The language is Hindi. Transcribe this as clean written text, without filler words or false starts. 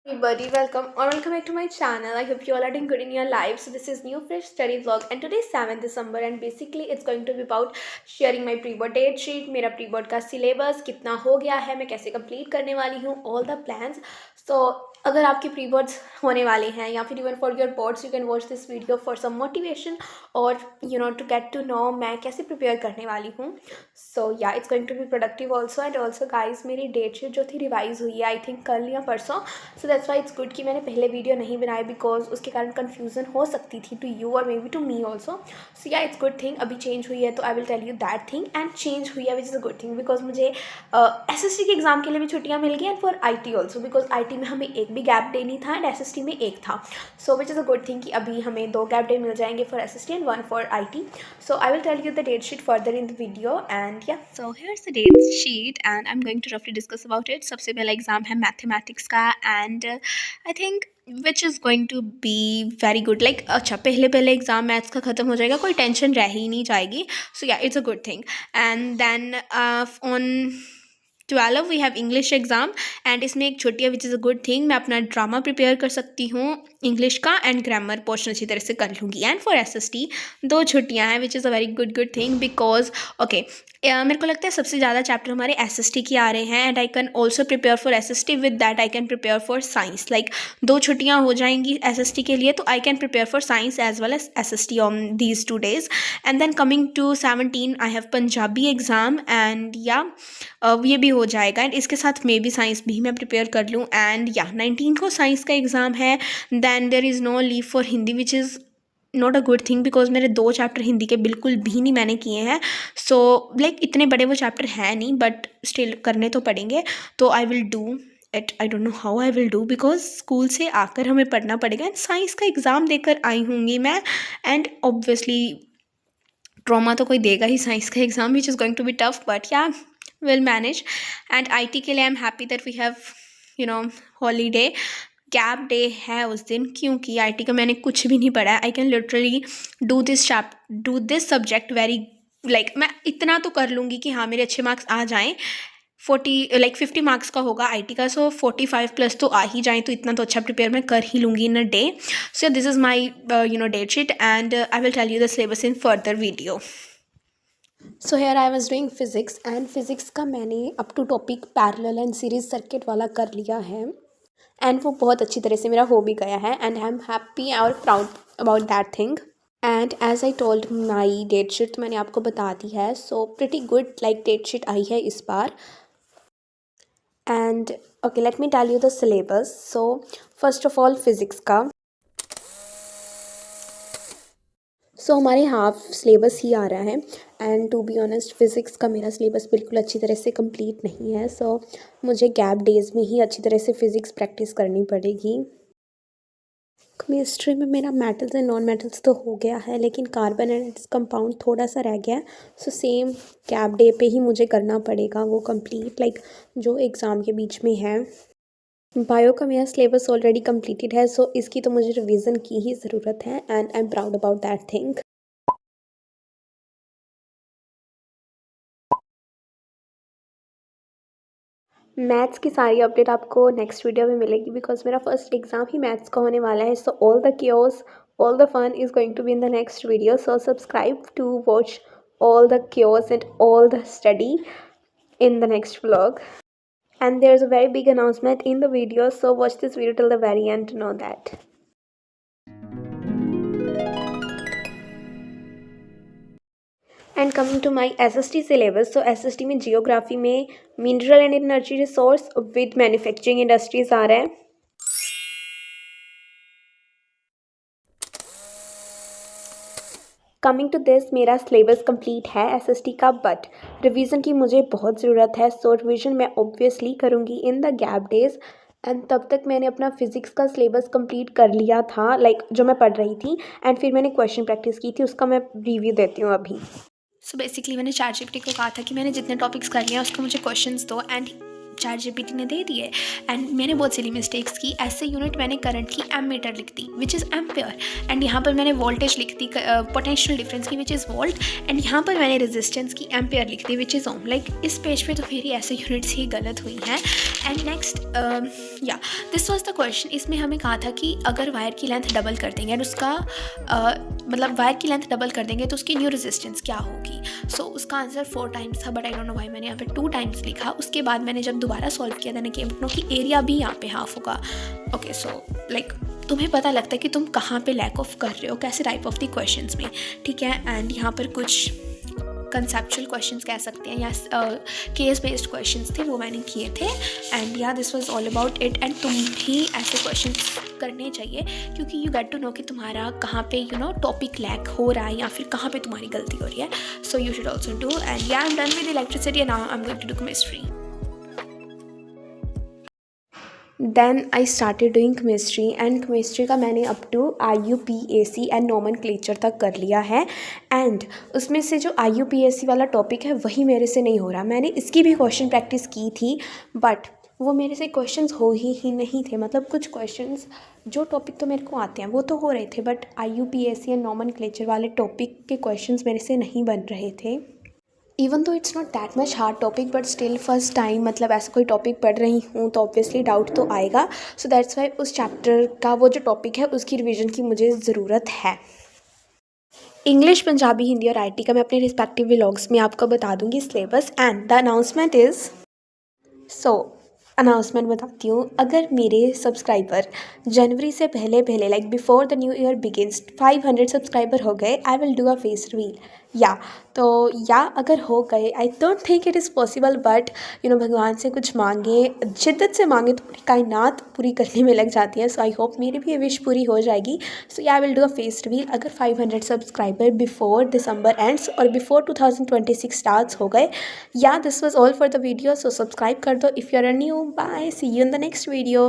Everybody, welcome or welcome back to my channel. I hope you all are doing good in your life. So this is new fresh study vlog and today is 7th December and basically it's going to be about sharing my pre-board date sheet, मेरा pre-board का syllabus कितना हो गया है, मैं कैसे complete करने वाली हूँ, all the plans. So अगर आपके pre-boards होने वाले हैं या फिर even for your boards you can watch this video for some motivation or to get to know मैं कैसे prepare करने वाली हूँ. So yeah, it's going to be productive also and also guys मेरी date sheet जो थी revise हुई है I think कल या परसों. So that's why it's good कि मैंने पहले वीडियो नहीं बनाई बिकॉज उसके कारण कन्फ्यूज़न हो सकती थी टू यू और maybe to me also. So yeah it's good thing अभी चेंज हुई है तो I will tell you that thing and change हुई है which is a good thing because मुझे SST के एग्ज़ाम के लिए भी छुट्टियाँ मिल गई and for IT also because IT में हमें एक भी गैप डे नहीं था एंड SST में एक था. So which is a good thing कि अभी हमें 2 गैप डे मिल जाएंगे for SST and 1 for IT. So I will tell you the date sheet further in the video and yeah so here's the date sheet and I am going to रफली डिस्कस अबाउट इट. सबसे पहला एग्ज़ाम है मैथमेटिक्स का and I think which is going to be very good. Like अच्छा पहले पहले एग्ज़ाम मैथ्स का ख़त्म हो जाएगा, कोई टेंशन रह ही नहीं जाएगी. So yeah it's a good thing and then on 12 we have English exam and इसमें एक छुट्टी है which is a good thing. मैं अपना ड्रामा प्रिपेयर कर सकती हूँ इंग्लिश का एंड ग्रामर पोर्शन अच्छी तरह से कर लूँगी. एंड फॉर SST 2 छुट्टियाँ हैं विच is a very good thing because okay मेरे को लगता है सबसे ज़्यादा चैप्टर हमारे SST के आ रहे हैं and I can also prepare for SST with that I can prepare for science. Like 2 छुट्टियाँ हो जाएंगी SST के लिए तो I can prepare for science as well as SST on these 2 days. And then coming to 17 I have Punjabi exam and yeah ये भी हो जाएगा एंड इसके साथ मे बी साइंस भी मैं प्रिपेयर कर लूँ. एंड या 19 को साइंस का एग्ज़ाम है. Then there is no leave for Hindi which is not a good thing because मेरे 2 चैप्टर हिंदी के बिल्कुल भी नहीं मैंने किए हैं. सो लाइक इतने बड़े वो चैप्टर हैं नहीं बट स्टिल करने तो पड़ेंगे. तो I will do it. I don't know how I will do because school से आकर हमें पढ़ना पड़ेगा एंड साइंस का एग्ज़ाम देकर आई हूँगी मैं एंड ऑब्वियसली ट्रॉमा तो कोई देगा ही साइंस का exam which is going to be tough but yeah will manage. And IT के लिए I am happy that we have holiday gap day है उस दिन क्योंकि IT का मैंने कुछ भी नहीं पढ़ा है. I can literally do this subject very like मैं इतना तो कर लूँगी कि हाँ मेरे अच्छे मार्क्स आ जाएँ. 50 मार्क्स का होगा IT का. सो 45 प्लस तो आ ही जाएँ तो इतना तो अच्छा प्रिपेयर मैं कर ही लूँगी in a day. So this is my date sheet and I will tell you the syllabus in further video. So here I was doing physics and physics का मैंने up to topic parallel and series circuit वाला कर लिया है एंड वो बहुत अच्छी तरह से मेरा हो भी गया है एंड आई एम हैप्पी और proud about that thing. And as I told my date sheet तो मैंने आपको बता दी है. So pretty good like date sheet आई है इस बार. And okay let me tell you the syllabus. So first of all physics का हमारे हाफ सिलेबस ही आ रहा है and to be honest physics का मेरा सिलेबस बिल्कुल अच्छी तरह से कंप्लीट नहीं है. सो मुझे गैप डेज़ में ही अच्छी तरह से फ़िज़िक्स प्रैक्टिस करनी पड़ेगी. केमिस्ट्री में मेरा मेटल्स एंड नॉन मेटल्स तो हो गया है लेकिन कार्बन एंड इट्स कंपाउंड थोड़ा सा रह गया है. सो सेम गैप डे पे ही मुझे करना पड़ेगा वो कंप्लीट लाइक जो एग्ज़ाम के बीच में है. बायो का मेरा सिलेबस ऑलरेडी कंप्लीटेड है सो इसकी तो मुझे रिवीजन की ही ज़रूरत है and I am proud about that thing. Maths की सारी अपडेट आपको नेक्स्ट वीडियो में मिलेगी बिकॉज मेरा फर्स्ट एग्ज़ाम ही मैथ्स का होने वाला है. So all the chaos all the fun is going to be in the next video. So subscribe to watch all the chaos and all the study in the next vlog. And there's a very big announcement in the video, so watch this video till the very end to know that. And coming to my SST syllabus, so SST में geography में mineral and energy resource with manufacturing industries आ रहा है. कमिंग टू दिस मेरा सिलेबस कंप्लीट है SST का बट रिवीजन की मुझे बहुत ज़रूरत है. सो रिवीजन मैं ऑब्वियसली करूँगी in the gap days and तब तक मैंने अपना फिज़िक्स का सिलेबस कंप्लीट कर लिया था लाइक जो मैं पढ़ रही थी एंड फिर मैंने क्वेश्चन प्रैक्टिस की थी उसका मैं रिव्यू देती हूँ अभी. सो बेसिकली मैंने ChatGPT को कहा था कि मैंने जितने टॉपिक्स कर लिए हैं उसको मुझे क्वेश्चंस दो एंड ChatGPT ने दे दिए। एंड मैंने बहुत सिली मिस्टेक्स की। ऐसे यूनिट मैंने करंट की एमीटर लिख दी विच इज़ एम्पेयर, एंड यहाँ पर मैंने वोल्टेज लिख दी पोटेंशियल डिफरेंस की विच इज़ वोल्ट, एंड यहाँ पर मैंने रेजिस्टेंस की एम्पेयर लिख दी विच इज़ ओम। लाइक इस पेज पे तो मेरी ऐसे यूनिट्स ही गलत हुई हैं। एंड नेक्स्ट या दिस वाज द क्वेश्चन। इसमें हमें कहा था कि अगर वायर की लेंथ डबल कर देंगे एंड उसका मतलब वायर की लेंथ डबल कर देंगे तो उसकी न्यू रेजिस्टेंस क्या होगी। सो उसका आंसर 4 टाइम्स था, but I don't know why मैंने यहाँ पे 2 टाइम्स लिखा। उसके बाद मैंने जब दोबारा सॉल्व किया then I came to know कि एरिया भी यहाँ पे हाफ होगा। ओके, सो लाइक तुम्हें पता लगता है कि तुम कहाँ पे लैक ऑफ कर रहे हो, कैसे टाइप ऑफ द क्वेश्चंस में, ठीक है। एंड यहाँ पर कुछ कंसेप्चुअल क्वेश्चंस कह सकते हैं या केस बेस्ड क्वेश्चंस थे, वो मैंने किए थे। एंड या this was all about it. And तुम भी ऐसे क्वेश्चंस करने चाहिए क्योंकि यू गेट टू नो कि तुम्हारा कहाँ पे टॉपिक लैक हो रहा है या फिर कहाँ पे तुम्हारी गलती हो रही है। So you should also do. And yeah I am done with electricity and now I am going to do chemistry. Then I started doing chemistry, and chemistry का मैंने up to IUPAC and nomenclature तक कर लिया है। एंड उसमें से जो IUPAC वाला टॉपिक है वही मेरे से नहीं हो रहा। मैंने इसकी भी क्वेश्चन प्रैक्टिस की थी बट वो मेरे से क्वेश्चंस हो ही नहीं थे। मतलब कुछ क्वेश्चंस जो टॉपिक तो मेरे को आते हैं वो तो हो रहे थे, बट IUPAC एंड नोमेनक्लेचर वाले टॉपिक के क्वेश्चंस मेरे से नहीं बन रहे थे। इवन तो it's not that much hard topic, but still first time मतलब ऐसा कोई टॉपिक पढ़ रही हूँ तो ऑब्वियसली डाउट तो आएगा। सो दैट्स वाई उस चैप्टर का वो जो टॉपिक है उसकी रिवीजन की मुझे ज़रूरत है। इंग्लिश, पंजाबी, हिंदी और IT का मैं अपने रिस्पेक्टिव व्लॉग्स में आपको बता दूंगी syllabus. And the announcement is announcement बताती हूँ। अगर मेरे सब्सक्राइबर जनवरी से पहले like before the new year begins 500 subscriber हो गए, आई will do a face reveal. या अगर हो गए, I don't think it is possible, but भगवान से कुछ मांगे, शिद्दत से मांगे तो पूरी कायनात पूरी करने में लग जाती है। सो आई होप मेरी भी ये विश पूरी हो जाएगी। So yeah I will do a face reveal अगर 500 सब्सक्राइबर बिफोर दिसंबर एंड्स और बिफोर 2026 स्टार्ट्स हो गए। Yeah this was all for the video. So subscribe कर दो if you are new. Bye, see you in the next video.